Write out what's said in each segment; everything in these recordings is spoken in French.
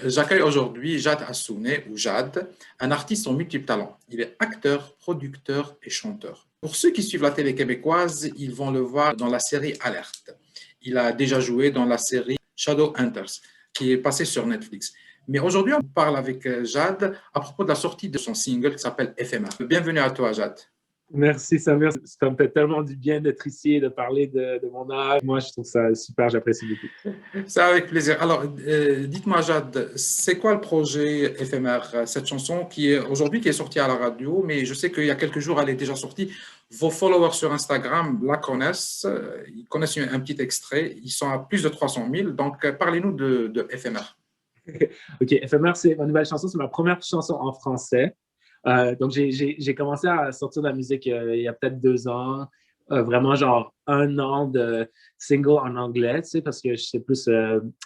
J'accueille aujourd'hui Jad Assouné, ou Jad, un artiste en multiples talents. Il est acteur, producteur et chanteur. Pour ceux qui suivent la télé québécoise, ils vont le voir dans la série Alerte. Il a déjà joué dans la série Shadow Hunters, qui est passée sur Netflix. Mais aujourd'hui, on parle avec Jad à propos de la sortie de son single qui s'appelle Éphémère. Bienvenue à toi, Jad. Merci Samir, ça me fait tellement du bien d'être ici et de parler de mon art. Moi, je trouve ça super, j'apprécie beaucoup. C'est avec plaisir. Alors, dites-moi, Jad, c'est quoi le projet Éphémère, cette chanson qui est aujourd'hui qui est sortie à la radio, mais je sais qu'il y a quelques jours, elle est déjà sortie. Vos followers sur Instagram la connaissent, ils connaissent un petit extrait, ils sont à plus de 300 000. Donc, parlez-nous de Éphémère. OK, Éphémère, c'est ma nouvelle chanson, c'est ma première chanson en français. Donc, j'ai commencé à sortir de la musique il y a peut-être 2 ans, vraiment genre 1 an de single en anglais, tu sais, parce que je suis plus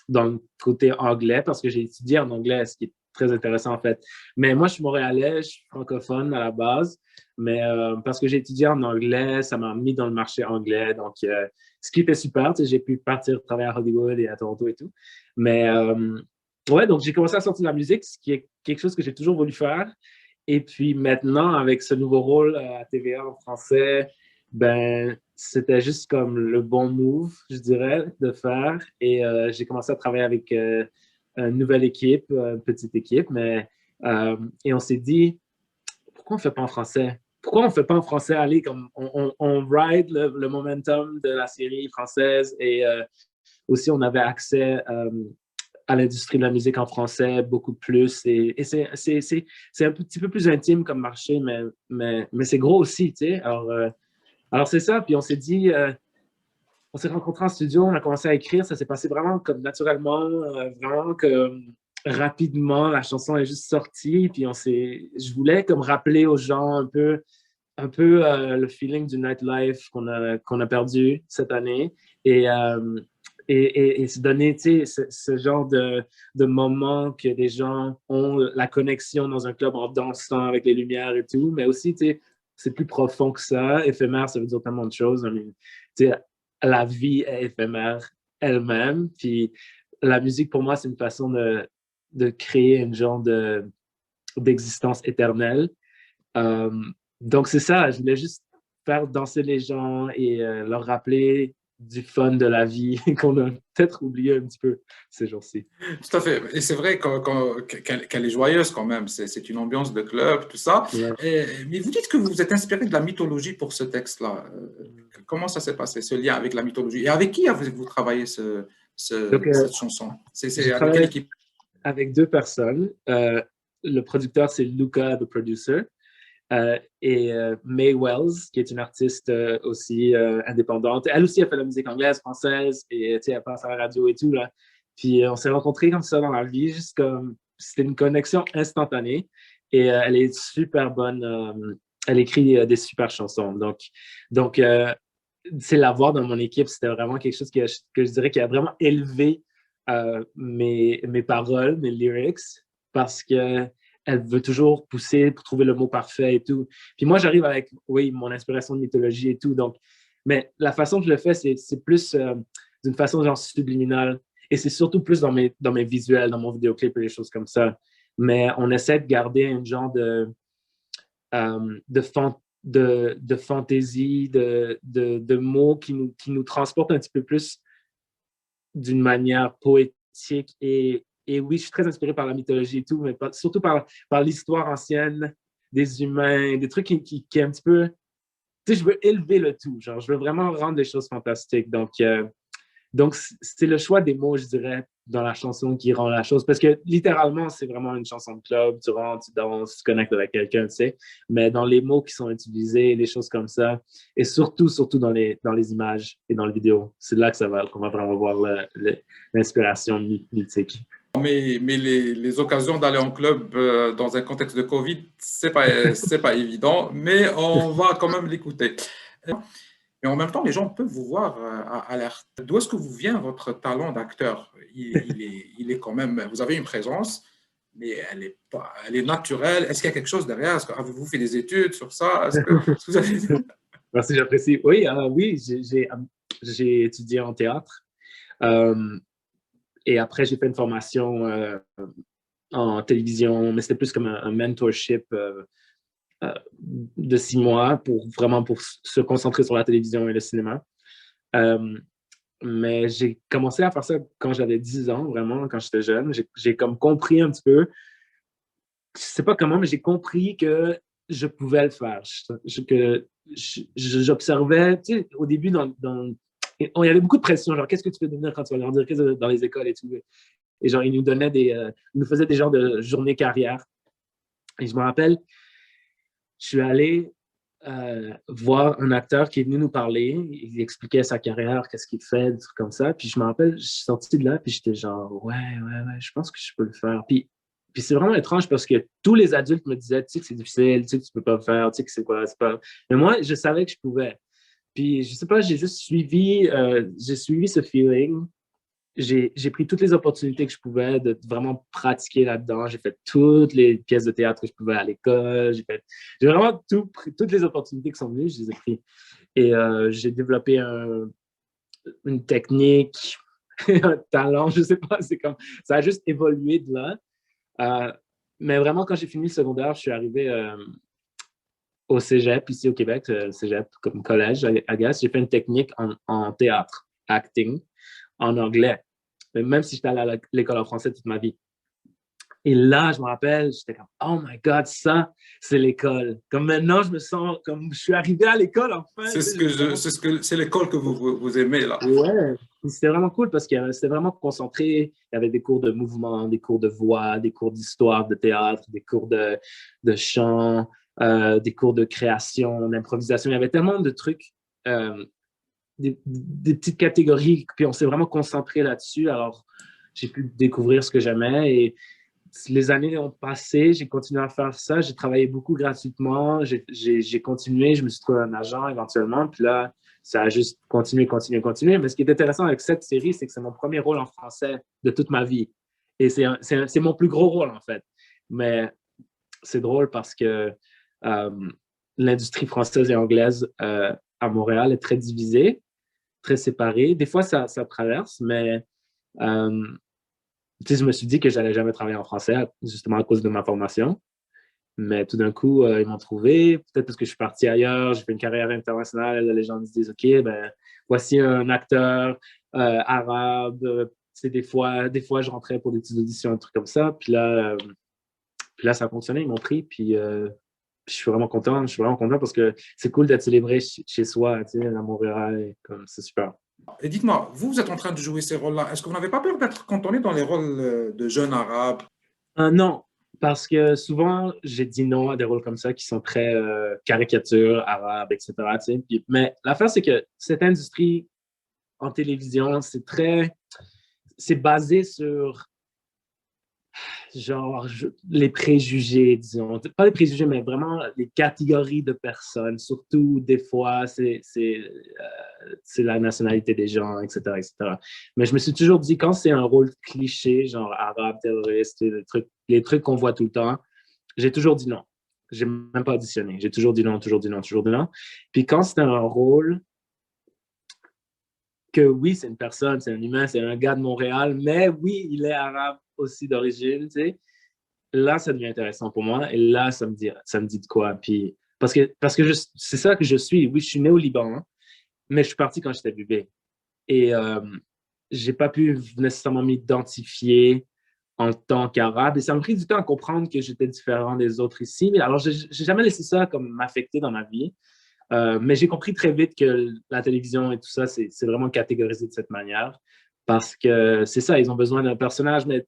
dans le côté anglais, parce que j'ai étudié en anglais, ce qui est très intéressant en fait. Mais moi, je suis montréalais, je suis francophone à la base, mais parce que j'ai étudié en anglais, ça m'a mis dans le marché anglais, donc ce qui était super, tu sais, j'ai pu partir travailler à Hollywood et à Toronto et tout. Mais ouais, donc j'ai commencé à sortir de la musique, ce qui est quelque chose que j'ai toujours voulu faire. Et puis maintenant, avec ce nouveau rôle à TVA en français, ben, c'était juste comme le bon move, je dirais, de faire. Et j'ai commencé à travailler avec une nouvelle équipe, une petite équipe, et on s'est dit, pourquoi on ne fait pas en français? Pourquoi on ne fait pas en français? Allez, comme on ride le momentum de la série française et aussi on avait accès à l'industrie de la musique en français beaucoup plus. Et c'est un petit peu plus intime comme marché, mais c'est gros aussi, tu sais. Alors c'est ça. Puis on s'est dit, on s'est rencontrés en studio, on a commencé à écrire. Ça s'est passé vraiment comme naturellement, vraiment que rapidement, la chanson est juste sortie. Puis je voulais comme rappeler aux gens un peu le feeling du nightlife qu'on a perdu cette année. Et, euh, et se donner ce genre de moment que des gens ont la connexion dans un club en dansant avec les lumières et tout, mais aussi, c'est plus profond que ça. Éphémère, ça veut dire tellement de choses. La vie est éphémère elle-même. Puis la musique, pour moi, c'est une façon de créer une genre d'existence éternelle. Euh, donc, c'est ça. Je voulais juste faire danser les gens et leur rappeler du fun de la vie qu'on a peut-être oublié un petit peu ces jours-ci. Tout à fait. Et c'est vrai qu'elle est joyeuse quand même. C'est une ambiance de club, tout ça. Ouais. Mais vous dites que vous vous êtes inspiré de la mythologie pour ce texte-là. Comment ça s'est passé, ce lien avec la mythologie? Et avec qui avez-vous travaillé Donc, cette chanson? j'ai C'est avec quelle travaillé équipe? avec 2 personnes. Le producteur, c'est Luca, the producer, et May Wells, qui est une artiste aussi indépendante. Elle aussi, a fait la musique anglaise, française, et elle passe à la radio et tout. Là. Puis on s'est rencontrés comme ça dans la vie, juste comme c'était une connexion instantanée. Et elle est super bonne. Elle écrit des super chansons. Donc c'est la voir dans mon équipe, c'était vraiment quelque chose que je dirais qui a vraiment élevé mes paroles, mes lyrics, parce que elle veut toujours pousser pour trouver le mot parfait et tout. Puis moi, j'arrive avec, oui, mon inspiration de mythologie et tout. Donc, mais la façon que je le fais, c'est plus d'une façon genre subliminale. Et c'est surtout plus dans mes visuels, dans mon vidéoclip et des choses comme ça. Mais on essaie de garder un genre de fantaisie, de mots qui nous transportent un petit peu plus d'une manière poétique. Et oui, je suis très inspiré par la mythologie et tout, mais surtout par l'histoire ancienne des humains, des trucs qui est un petit peu... Tu sais, je veux élever le tout, genre, je veux vraiment rendre les choses fantastiques. Donc, c'est le choix des mots, je dirais, dans la chanson qui rend la chose. Parce que littéralement, c'est vraiment une chanson de club. Tu rentres, tu danses, tu te connectes avec quelqu'un, tu sais. Mais dans les mots qui sont utilisés, les choses comme ça, et surtout dans les images et dans les vidéos, c'est là qu'on va vraiment voir l'inspiration mythique. Mais les occasions d'aller en club dans un contexte de Covid, c'est pas évident, mais on va quand même l'écouter. Mais en même temps, les gens peuvent vous voir à l'air. D'où est-ce que vous vient votre talent d'acteur? Il est quand même. Vous avez une présence, mais elle est naturelle. Est-ce qu'il y a quelque chose derrière? Avez-vous fait des études sur ça? Est-ce que vous avez... Merci, j'apprécie. Oui, oui, j'ai étudié en théâtre. Euh, Et après, j'ai fait une formation en télévision, mais c'était plus comme un mentorship de 6 mois pour se concentrer sur la télévision et le cinéma. Euh, mais j'ai commencé à faire ça quand j'avais 10 ans, vraiment, quand j'étais jeune. J'ai comme compris un petit peu, je sais pas comment, mais j'ai compris que je pouvais le faire. J'observais, tu sais, au début, il y avait beaucoup de pression, genre, qu'est-ce que tu veux devenir quand tu vas grandir dans les écoles et tout. Et genre, ils nous faisaient des genres de journées carrière. Et je me rappelle, je suis allé voir un acteur qui est venu nous parler. Il expliquait sa carrière, qu'est-ce qu'il fait, des trucs comme ça. Puis je me rappelle, je suis sorti de là, puis j'étais genre, ouais, je pense que je peux le faire. Puis c'est vraiment étrange parce que tous les adultes me disaient, tu sais que c'est difficile, tu sais que tu peux pas le faire, tu sais que c'est quoi, c'est pas. Mais moi, je savais que je pouvais. Puis je sais pas, j'ai suivi ce feeling. J'ai pris toutes les opportunités que je pouvais de vraiment pratiquer là-dedans. J'ai fait toutes les pièces de théâtre que je pouvais à l'école. J'ai vraiment toutes les opportunités qui sont venues, je les ai prises. Et j'ai développé une technique, un talent, je sais pas, ça a juste évolué de là. Euh, mais vraiment, quand j'ai fini le secondaire, je suis arrivé au cégep, ici au Québec, cégep comme collège, à Gas. J'ai fait une technique en théâtre, acting, en anglais, même si j'étais allé à l'école en français toute ma vie. Et là, je me rappelle, j'étais comme, oh my God, ça, c'est l'école. Comme maintenant, je me sens comme je suis arrivé à l'école enfin. C'est l'école que vous aimez là. Ouais, c'était vraiment cool parce que c'était vraiment concentré. Il y avait des cours de mouvement, des cours de voix, des cours d'histoire, de théâtre, des cours de chant, des cours de création, d'improvisation. Il y avait tellement de trucs, des petites catégories, puis on s'est vraiment concentré là-dessus. Alors, j'ai pu découvrir ce que j'aimais et les années ont passé, j'ai continué à faire ça, j'ai travaillé beaucoup gratuitement, j'ai continué, je me suis trouvé un agent éventuellement, puis là, ça a juste continué. Mais ce qui est intéressant avec cette série, c'est que c'est mon premier rôle en français de toute ma vie. Et c'est mon plus gros rôle, en fait. Mais c'est drôle parce que l'industrie française et anglaise à Montréal est très divisée, très séparée. Des fois, ça traverse, mais euh, tu sais, je me suis dit que j'allais jamais travailler en français, justement à cause de ma formation. Mais tout d'un coup, ils m'ont trouvé, peut-être parce que je suis parti ailleurs, j'ai fait une carrière internationale. Les gens me disent, OK, ben, voici un acteur arabe. Tu sais, des fois, je rentrais pour des petites auditions, un truc comme ça. Puis là, ça a fonctionné, ils m'ont pris. Puis je suis vraiment content. Je suis vraiment content parce que c'est cool d'être célébré chez soi, tu sais, à Montréal. C'est super. Et dites-moi, vous êtes en train de jouer ces rôles-là. Est-ce que vous n'avez pas peur d'être cantonné dans les rôles de jeunes arabes? Non, parce que souvent, j'ai dit non à des rôles comme ça qui sont très caricatures, arabes, etc. Tu sais. Mais l'affaire, c'est que cette industrie en télévision, c'est basé sur genre les préjugés, disons. Pas les préjugés, mais vraiment les catégories de personnes. Surtout, des fois, c'est la nationalité des gens, etc., etc. Mais je me suis toujours dit, quand c'est un rôle cliché, genre arabe, terroriste, les trucs qu'on voit tout le temps, j'ai toujours dit non. J'ai même pas auditionné. J'ai toujours dit non, toujours dit non, toujours dit non. Puis quand c'est un rôle que oui, c'est une personne, c'est un humain, c'est un gars de Montréal, mais oui, il est arabe aussi d'origine, tu sais. Là, ça devient intéressant pour moi. Et là, ça me dit de quoi. Puis, parce que c'est ça que je suis. Oui, je suis né au Liban, hein, mais je suis parti quand j'étais bébé. Et j'ai pas pu nécessairement m'identifier en tant qu'arabe. Et ça m'a pris du temps à comprendre que j'étais différent des autres ici. Mais alors, j'ai jamais laissé ça comme m'affecter dans ma vie. Mais j'ai compris très vite que la télévision et tout ça, c'est vraiment catégorisé de cette manière. Parce que c'est ça, ils ont besoin d'un personnage, mais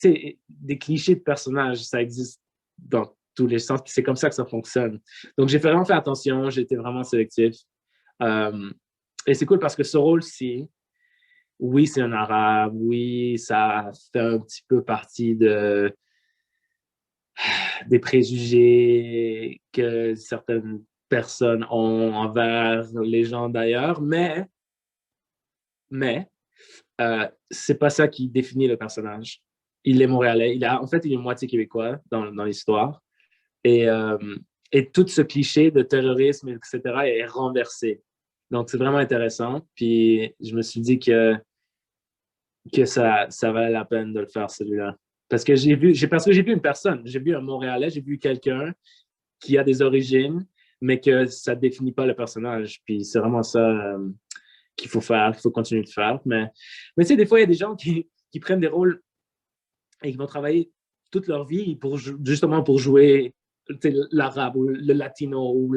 tu sais, des clichés de personnages, ça existe dans tous les sens, puis c'est comme ça que ça fonctionne. Donc, j'ai vraiment fait attention, j'ai été vraiment sélectif. Euh, et c'est cool parce que ce rôle-ci, oui, c'est un arabe, oui, ça fait un petit peu partie des préjugés que certaines personnes ont envers les gens d'ailleurs, mais c'est pas ça qui définit le personnage. Il est montréalais. En fait, il est moitié québécois dans l'histoire. Et, euh, et tout ce cliché de terrorisme, etc., est renversé. Donc, c'est vraiment intéressant. Puis, je me suis dit que que ça valait la peine de le faire, celui-là. Parce que parce que j'ai vu une personne, j'ai vu un Montréalais, j'ai vu quelqu'un qui a des origines, mais que ça ne définit pas le personnage. Puis c'est vraiment ça qu'il faut faire, qu'il faut continuer de faire. Mais tu sais, des fois, il y a des gens qui prennent des rôles et qui vont travailler toute leur vie justement pour jouer l'arabe ou le latino.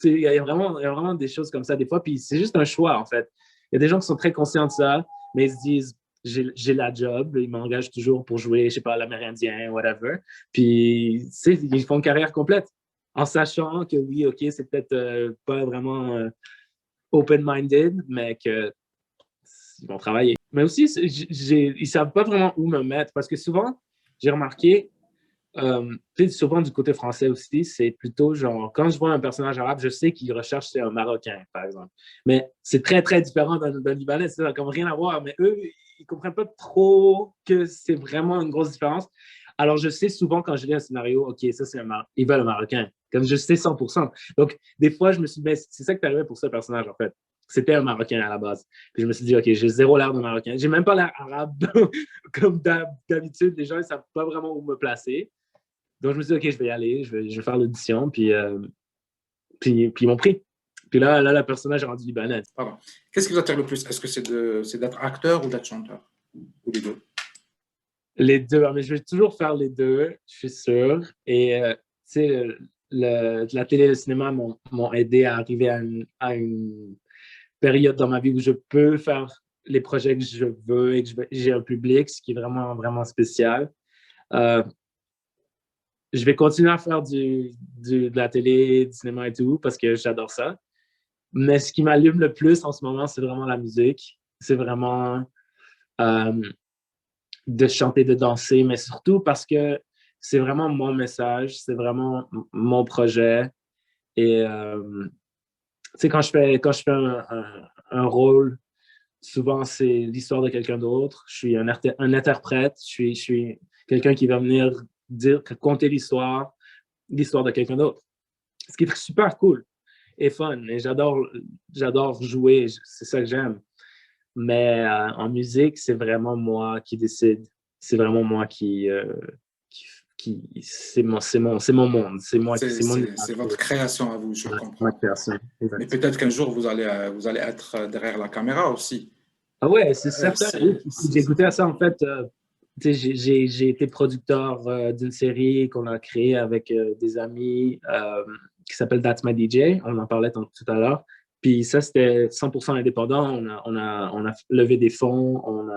Il y a vraiment des choses comme ça des fois. Puis c'est juste un choix, en fait. Il y a des gens qui sont très conscients de ça, mais ils se disent, j'ai la job, ils m'engagent toujours pour jouer, je sais pas, l'amérindien, whatever. Puis, tu sais, ils font une carrière complète en sachant que oui, OK, c'est peut-être pas vraiment open-minded, mais qu'ils vont travailler. Mais aussi, ils savent pas vraiment où me mettre parce que souvent, j'ai remarqué, souvent du côté français aussi, c'est plutôt genre, quand je vois un personnage arabe, je sais qu'il recherche c'est un Marocain, par exemple. Mais c'est très, très différent d'un Libanais, ça n'a comme rien à voir. Mais eux, ils comprennent pas trop que c'est vraiment une grosse différence. Alors, je sais souvent quand je lis un scénario, OK, ça, ils veulent un Marocain. Comme je sais 100%. Donc, des fois, je me suis dit, ben, c'est ça qui t'arrivait pour ce personnage, en fait. C'était un Marocain à la base. Puis je me suis dit, OK, j'ai zéro l'air de Marocain. J'ai même pas l'air arabe. Comme d'habitude, les gens ne savent pas vraiment où me placer. Donc, je me suis dit, OK, je vais y aller, je vais faire l'audition, puis ils m'ont pris. Puis là, le personnage est rendu libanais. Pardon. Qu'est-ce qui vous attire le plus? Est-ce que c'est d'être acteur ou d'être chanteur? Ou les deux? Les deux, mais je vais toujours faire les deux, je suis sûr. Et, tu sais, la télé et le cinéma m'ont aidé à arriver à une période dans ma vie où je peux faire les projets que je veux et que j'ai un public, ce qui est vraiment, vraiment spécial. Euh, je vais continuer à faire de la télé, du cinéma et tout, parce que j'adore ça. Mais ce qui m'allume le plus en ce moment, c'est vraiment la musique. C'est vraiment euh, de chanter, de danser, mais surtout parce que c'est vraiment mon message, c'est vraiment mon projet. Et tu sais, quand je fais un rôle, souvent c'est l'histoire de quelqu'un d'autre. Je suis un interprète, je suis quelqu'un qui va venir conter l'histoire de quelqu'un d'autre. Ce qui est super cool et fun. Et j'adore jouer, c'est ça que j'aime. Mais en musique, c'est vraiment moi qui décide. C'est vraiment moi c'est mon monde. C'est mon C'est votre création à vous, je ma comprends. création. Mais Exact. peut-être qu'un jour, vous allez être derrière la caméra aussi. Ah ouais, c'est certain. Oui, j'ai C'est goûté à ça en fait. Tu sais, j'ai été producteur d'une série qu'on a créée avec des amis qui s'appelle That's My DJ. On en parlait tout à l'heure. Puis ça, c'était 100% indépendant. On a levé des fonds, on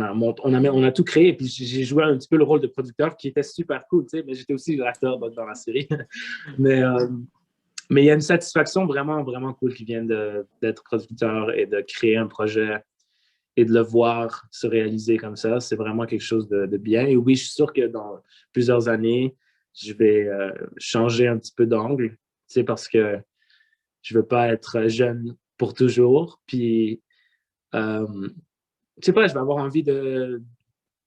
a tout créé. Puis j'ai joué un petit peu le rôle de producteur qui était super cool, tu sais, mais j'étais aussi l'acteur dans la série. mais mais il y a une satisfaction vraiment, vraiment cool qui vient d'être producteur et de créer un projet et de le voir se réaliser comme ça. C'est vraiment quelque chose de bien. Et oui, je suis sûr que dans plusieurs années, je vais changer un petit peu d'angle, tu sais, parce que je veux pas être jeune pour toujours. Puis, je sais pas, je vais avoir envie de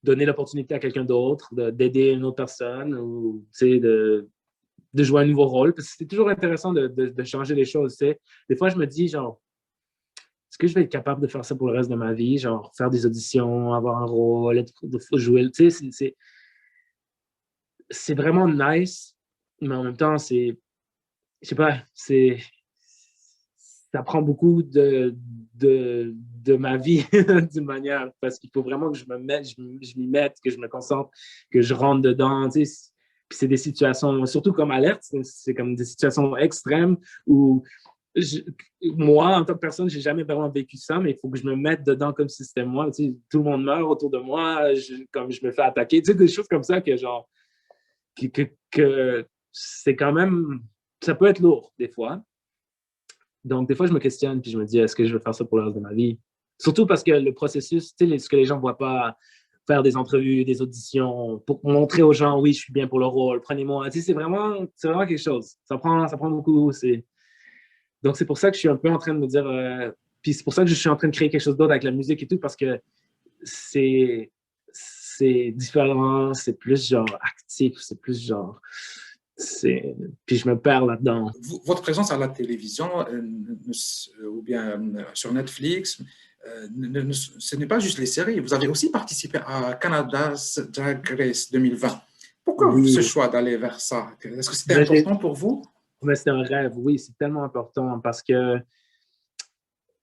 donner l'opportunité à quelqu'un d'autre, d'aider une autre personne ou, tu sais, de jouer un nouveau rôle. Parce que c'est toujours intéressant de changer les choses, tu sais. Des fois, je me dis, genre, est-ce que je vais être capable de faire ça pour le reste de ma vie? Genre, faire des auditions, avoir un rôle, jouer. Tu sais, c'est vraiment nice, mais en même temps, je sais pas, ça prend beaucoup de ma vie d'une manière, parce qu'il faut vraiment que je me mette, je m'y mette, que je me concentre, que je rentre dedans, tu sais. Puis c'est des situations, surtout comme Alerte, c'est comme des situations extrêmes où je, moi, en tant que personne, j'ai jamais vraiment vécu ça, mais il faut que je me mette dedans comme si c'était moi. Tu sais, tout le monde meurt autour de moi, comme je me fais attaquer. Tu sais, des choses comme ça que, genre, que c'est quand même, ça peut être lourd des fois. Donc, des fois, je me questionne puis je me dis, est-ce que je veux faire ça pour le reste de ma vie? Surtout parce que le processus, tu sais, ce que les gens ne voient pas, faire des entrevues, des auditions, pour montrer aux gens, oui, je suis bien pour le rôle, prenez-moi. Tu sais, c'est vraiment quelque chose. Ça prend beaucoup. Donc, c'est pour ça que je suis un peu en train de me dire, puis c'est pour ça que je suis en train de créer quelque chose d'autre avec la musique et tout, parce que c'est, c'est différent, c'est plus genre actif, c'est plus genre, puis je me perds là-dedans. votre présence à la télévision ou bien sur Netflix, ce n'est pas juste les séries. Vous avez aussi participé à Canada's Drag Race 2020. Pourquoi ce Oui, choix d'aller vers ça? Est-ce que c'était mais important pour vous? c'est un rêve, oui, c'est tellement important parce que,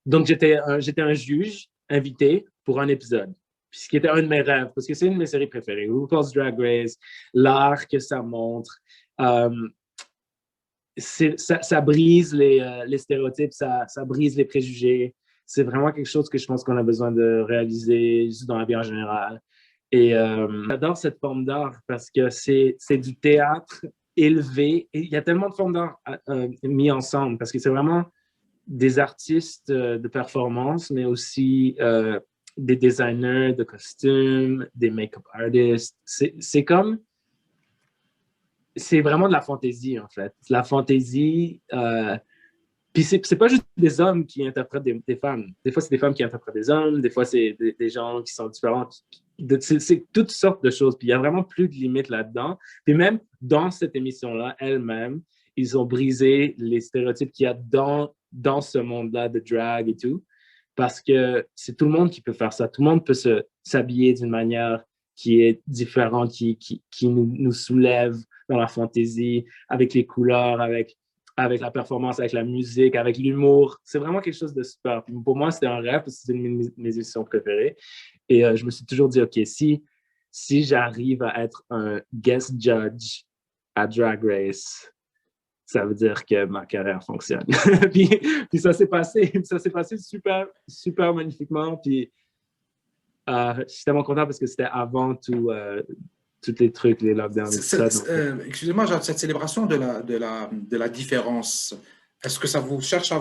donc j'étais un juge invité pour un épisode, puis ce qui était un de mes rêves, parce que c'est une de mes séries préférées, RuPaul's Drag Race, l'art que ça montre, euh, ça brise les stéréotypes, ça brise les préjugés. C'est vraiment quelque chose que je pense qu'on a besoin de réaliser dans la vie en général. Et j'adore cette forme d'art parce que c'est du théâtre élevé. Et il y a tellement de formes d'art mis ensemble parce que c'est vraiment des artistes de performance, mais aussi des designers de costumes, des make-up artists. C'est comme c'est vraiment de la fantaisie, en fait. La fantaisie. Puis c'est pas juste des hommes qui interprètent des femmes. Des fois, c'est des femmes qui interprètent des hommes. Des fois, c'est des gens qui sont différents. C'est toutes sortes de choses. Puis il y a vraiment plus de limites là-dedans. Puis même dans cette émission-là, elle-même, ils ont brisé les stéréotypes qu'il y a dans ce monde-là de drag et tout. Parce que c'est tout le monde qui peut faire ça. Tout le monde peut s'habiller d'une manière qui est différente, qui nous soulève dans la fantaisie, avec les couleurs, avec la performance, avec la musique, avec l'humour. C'est vraiment quelque chose de super. Puis pour moi, c'était un rêve parce que c'est une de mes émissions préférées. Et je me suis toujours dit, OK, si j'arrive à être un guest judge à Drag Race, ça veut dire que ma carrière fonctionne. puis ça s'est passé super, super magnifiquement. Puis je suis tellement content parce que c'était avant tous les trucs, les lockdowns et tout ça. Donc, Excusez-moi, cette célébration de la différence, est-ce que ça vous cherche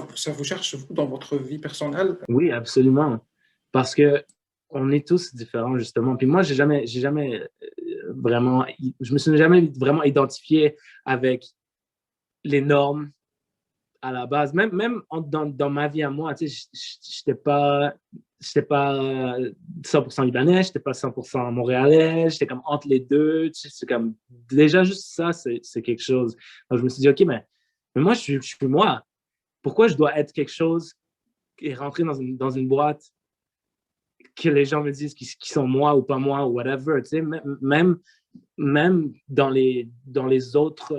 vous, dans votre vie personnelle? oui, absolument. Parce que on est tous différents, justement. Puis moi, j'ai jamais vraiment, je me suis jamais vraiment identifié avec les normes à la base. Même dans ma vie à moi, tu sais, j'étais pas 100% libanais, j'étais pas 100% montréalais, j'étais comme entre les deux. Tu sais, c'est comme, déjà, juste ça, c'est quelque chose. Donc, je me suis dit, OK, mais moi, je suis moi. Pourquoi je dois être quelque chose et rentrer dans une boîte que les gens me disent qu'ils sont moi ou pas moi ou whatever, tu sais, même dans les autres,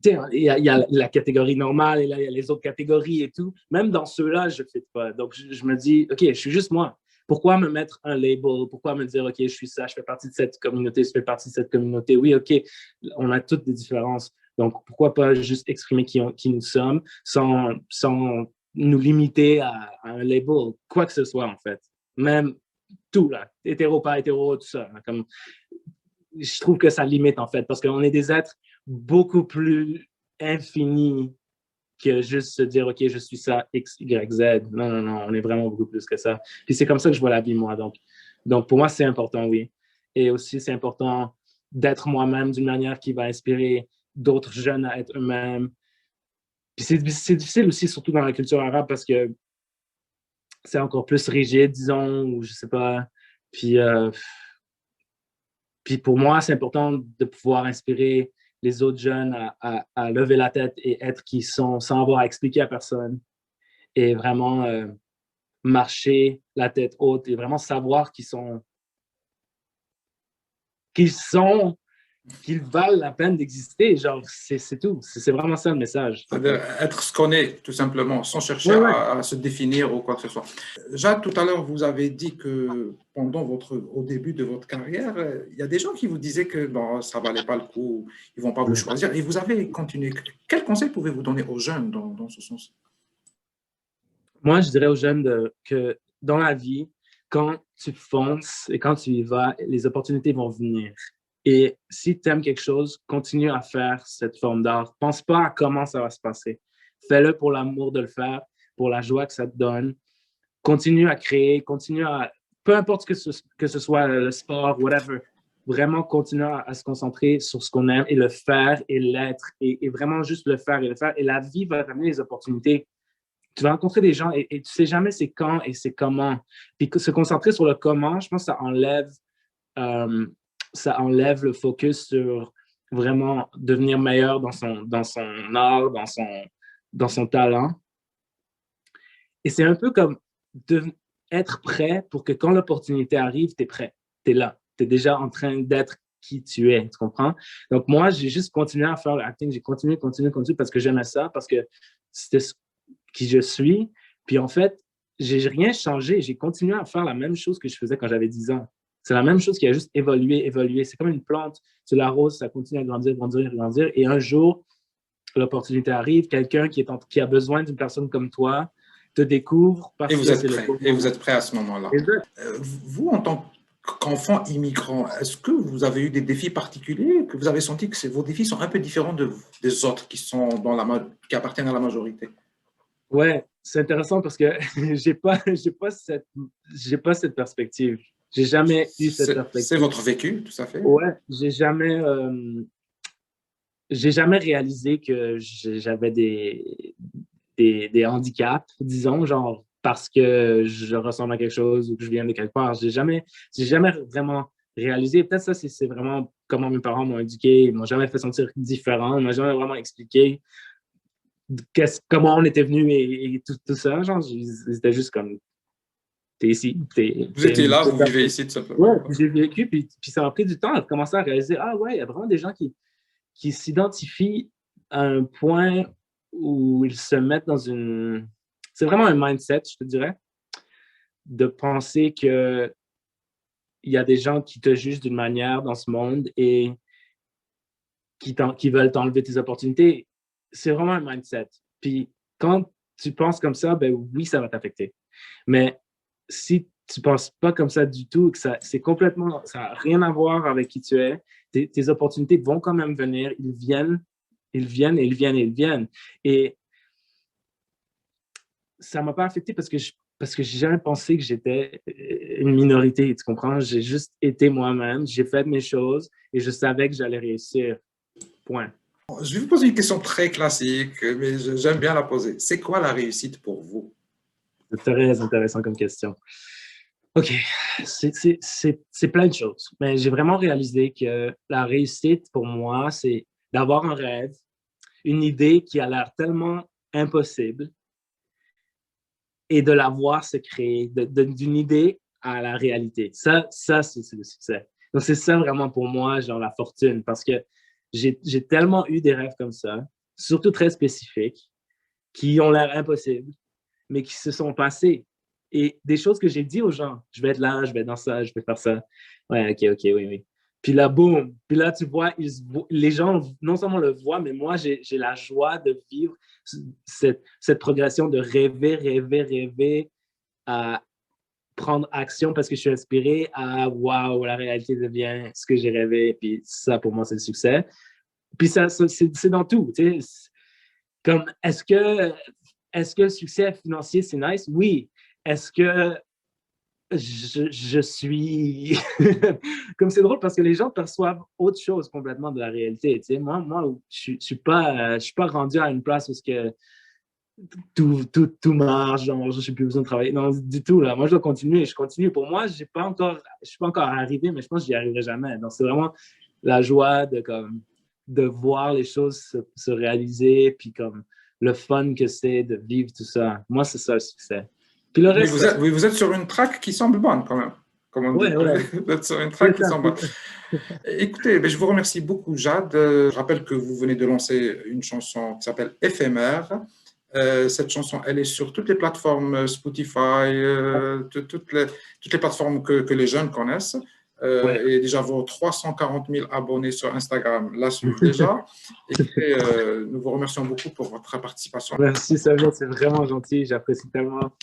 tu sais, il y a la catégorie normale et là, il y a les autres catégories et tout. Même dans ceux-là, je ne fais pas. Donc, je me dis, OK, je suis juste moi. Pourquoi me mettre un label? Pourquoi me dire, OK, je suis ça, je fais partie de cette communauté, je fais partie de cette communauté? Oui, OK, on a toutes des différences. Donc, pourquoi pas juste exprimer qui nous sommes sans nous limiter à un label, quoi que ce soit, en fait. Même tout, là, hétéro, pas hétéro, tout ça. Là, comme, je trouve que ça limite, en fait, parce qu'on est des êtres beaucoup plus infinis que juste se dire, OK, je suis ça, X, Y, Z. Non, non, non, on est vraiment beaucoup plus que ça. Puis c'est comme ça que je vois la vie, moi. Donc pour moi, c'est important, oui. Et aussi, c'est important d'être moi-même d'une manière qui va inspirer d'autres jeunes à être eux-mêmes. Puis c'est difficile aussi, surtout dans la culture arabe, parce que c'est encore plus rigide, disons, ou je sais pas. Puis, puis pour moi, c'est important de pouvoir inspirer les autres jeunes à lever la tête et être qui sont sans avoir à expliquer à personne et vraiment marcher la tête haute et vraiment savoir qu'ils sont, qu'ils valent la peine d'exister. Genre, c'est tout. C'est vraiment ça le message. En C'est-à-dire fait. être ce qu'on est, tout simplement, sans chercher Ouais, ouais. à se définir ou quoi que ce soit. Jade, tout à l'heure, vous avez dit que au début de votre carrière, il y a des gens qui vous disaient que bon, ça ne valait pas le coup, ils ne vont pas vous choisir, et vous avez continué. Quel conseil pouvez-vous donner aux jeunes dans ce sens? Moi, je dirais aux jeunes que dans la vie, quand tu fonces et quand tu y vas, les opportunités vont venir. Et si tu aimes quelque chose, continue à faire cette forme d'art. Pense pas à comment ça va se passer. Fais-le pour l'amour de le faire, pour la joie que ça te donne. Continue à créer, continue à... Peu importe que ce soit le sport, whatever. Vraiment, continue à se concentrer sur ce qu'on aime et le faire et l'être. Et vraiment juste le faire et le faire. Et la vie va t'amener les opportunités. Tu vas rencontrer des gens et tu sais jamais c'est quand et c'est comment. Puis se concentrer sur le comment, je pense que euh, ça enlève le focus sur vraiment devenir meilleur dans son art, dans son talent. Et c'est un peu comme être prêt pour que quand l'opportunité arrive, tu es prêt. Tu es là. Tu es déjà en train d'être qui tu es, tu comprends? Donc, moi, j'ai juste continué à faire l'acting. J'ai continué parce que j'aimais ça, parce que c'était qui je suis. Puis en fait, j'ai rien changé. J'ai continué à faire la même chose que je faisais quand j'avais 10 ans. C'est la même chose qui a juste évolué. C'est comme une plante. Tu l'arroses, ça continue à grandir. Et un jour, l'opportunité arrive. Quelqu'un qui a besoin d'une personne comme toi te découvre Et parce vous que êtes c'est le prêt. bon Et vous moment. êtes prêt à ce moment-là. Exact. Vous, en tant qu'enfant immigrant, est-ce que vous avez eu des défis particuliers, que vous avez senti que vos défis sont un peu différents des autres qui appartiennent à la majorité? Ouais, c'est intéressant parce que j'ai pas cette perspective. J'ai jamais eu cette C'est perspective. votre vécu, tout à fait. Ouais, j'ai jamais réalisé que j'avais des handicaps, disons, genre parce que je ressemble à quelque chose ou que je viens de quelque part. J'ai jamais vraiment réalisé. Peut-être ça, c'est vraiment comment mes parents m'ont éduqué. Ils m'ont jamais fait sentir différent. Ils m'ont jamais vraiment expliqué comment on était venu et tout ça. Genre, c'était juste comme, t'es ici, Vous étiez là, vous vivez ici, tout ouais, simplement. puis j'ai vécu, puis ça m'a pris du temps à commencer à réaliser, ah ouais, il y a vraiment des gens qui s'identifient à un point où ils se mettent dans une... C'est vraiment un mindset, je te dirais, de penser que il y a des gens qui te jugent d'une manière dans ce monde et qui veulent t'enlever tes opportunités. C'est vraiment un mindset. Puis quand tu penses comme ça, ben oui, ça va t'affecter. Mais si tu penses pas comme ça du tout, que ça n'a rien à voir avec qui tu es, tes opportunités vont quand même venir, ils viennent. Et ça m'a pas affecté parce que j'ai jamais pensé que j'étais une minorité, tu comprends? J'ai juste été moi-même, j'ai fait mes choses et je savais que j'allais réussir. Point. Je vais vous poser une question très classique, mais j'aime bien la poser. C'est quoi la réussite pour vous? C'est très intéressant comme question. OK, c'est plein de choses. Mais j'ai vraiment réalisé que la réussite pour moi, c'est d'avoir un rêve, une idée qui a l'air tellement impossible et de la voir se créer, d'une idée à la réalité. Ça c'est le succès. Donc, c'est ça vraiment pour moi, genre la fortune, parce que j'ai tellement eu des rêves comme ça, surtout très spécifiques, qui ont l'air impossibles, mais qui se sont passés. Et des choses que j'ai dit aux gens, je vais être là, je vais être dans ça, je vais faire ça. Ouais, OK, oui. Puis là, boum. Puis là, tu vois, les gens non seulement le voient, mais moi, j'ai la joie de vivre cette progression de rêver, à prendre action parce que je suis inspiré à waouh, la réalité devient ce que j'ai rêvé. Puis ça, pour moi, c'est le succès. Puis ça c'est dans tout. Tu sais. Comme, est-ce que le succès financier, c'est nice? Oui. Est-ce que je suis... Comme c'est drôle parce que les gens perçoivent autre chose complètement de la réalité. Tu sais. Moi je suis pas rendu à une place où que tout marche, genre, je n'ai plus besoin de travailler. Non, du tout, là. Moi, je dois continuer. Je continue. Pour moi, je suis pas encore arrivé, mais je pense que j'y arriverai jamais. Donc, c'est vraiment la joie de voir les choses se réaliser, puis comme le fun que c'est de vivre tout ça. Moi, c'est ça le succès. Puis le Mais reste, vous êtes sur une track qui semble bonne quand même, comme on dit. ouais, Vous êtes sur une track c'est qui ça. semble bonne. Écoutez, je vous remercie beaucoup, Jade. Je rappelle que vous venez de lancer une chanson qui s'appelle Éphémère. Cette chanson, elle est sur toutes les plateformes Spotify, toutes les plateformes que les jeunes connaissent. Ouais. Et déjà, vos 340 000 abonnés sur Instagram la suivent déjà. Écoutez, nous vous remercions beaucoup pour votre participation. Merci, Samuel, c'est vraiment gentil. J'apprécie tellement.